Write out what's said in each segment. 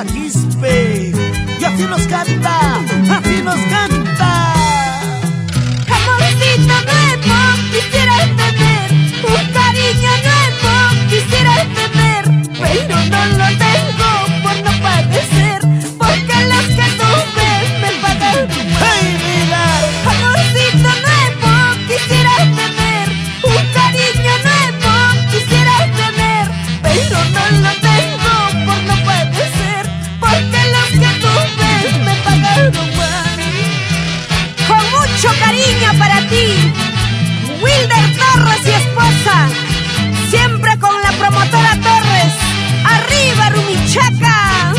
Maquispe. Y así nos canta, así nos canta. Amorcito nuevo, quisieras tener un cariño nuevo, quisieras tener, pero no lo tengo por no padecer, porque los que tú ves me pagan mal. ¡Hey, mira! Amorcito nuevo, quisieras tener un cariño nuevo, quisieras tener, pero no lo tengo por no padecer, porque los que tú ves me pagaron mal. Con mucho cariño para ti, Wilder Torres y esposa, siempre con la promotora Torres. ¡Arriba, Rumichaca!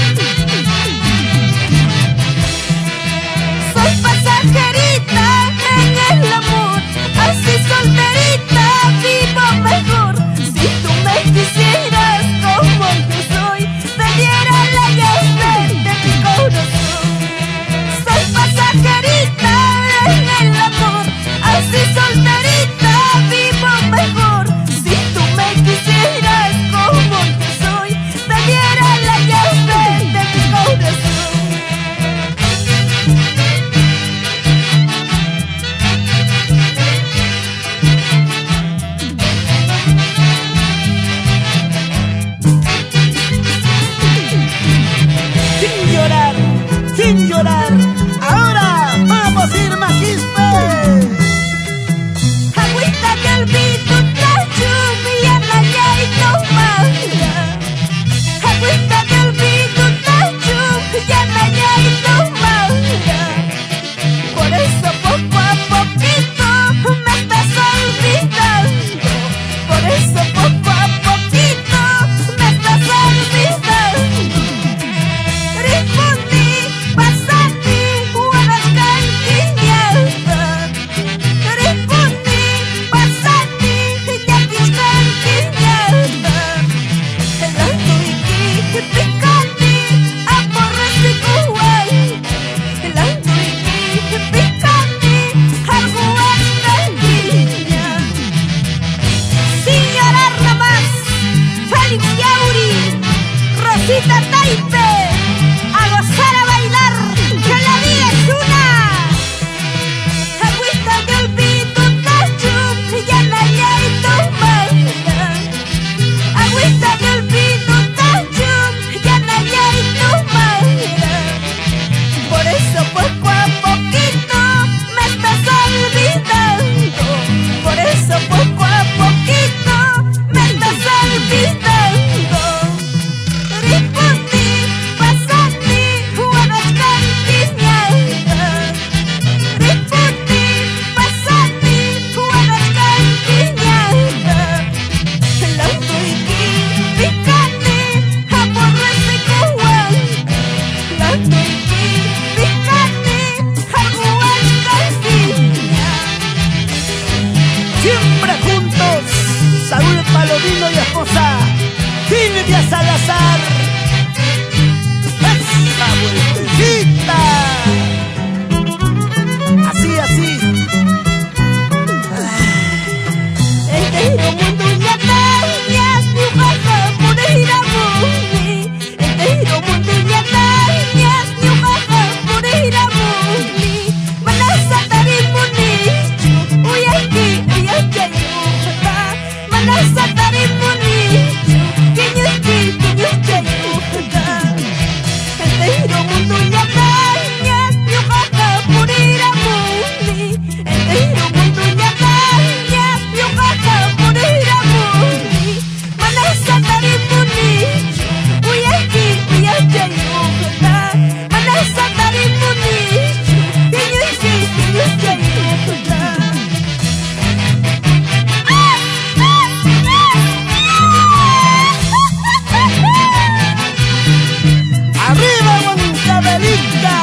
Soy pasajerita en el amor, así solterita vivo mejor. Si tú me quisieras como yo soy, te diera la llave de mi corazón. Soy pasajerita en el amor, así solterita vivo mejor. Si tú me quisieras como yo soy, te diera la llave de mi corazón. Sin llorar, sin llorar. Ahora vamos a ir Maquispe. Agüita que olvido tacho, mi anaya y tomara. Agüita que olvido tacho, mi anaya y tomara. Por eso poco a poquito me estás olvidando. Por eso poco a poquito me estás olvidando. Rispondi, pasati, huevas cantiñadas. Rispondi, pasati, yaquis cantiñadas. El alto y picante, aporres y cual. El alto y picante, algo cantiña. Sin llorar nada más, Félix Yauri, Rosita Taipe. A gozar, a bailar, que la vida es una. Agüita que olvido tacho, ya nadie hay tomada. Agüita que olvido tacho, ya nadie hay tomada. Por eso poco a poquito me estás olvidando. Por eso poco a poquito me estás olvidando. Rispondi, pasati, huevas cantiñadas. Rispondi, pasati, huevas cantiñadas. El auto y picante, aporres y cual. El auto y picante, algo cantiña. Siempre juntos, Saúl Palomino y esposa Silvia Salazar. ¡Esa vueltecita! Así, así. Entero mundo ya dañas, mi baja por ir a Muni. Entero mundo ya dañas, mi baja por ir a Muni. Manasa Muni, uy aquí, uy aquí, Manasa Muni, kinyuki, kinyuki, entero mundo ya dañas, mi baja por ir a Muni. Entero mundo ya dañas, mi baja por ir a Muni. Manasa Muni, uy aquí, uy aquí, Manasa Muni, kinyuki, kinyuki, ¡Arriba, Huancabelica!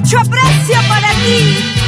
mucho aprecio para ti.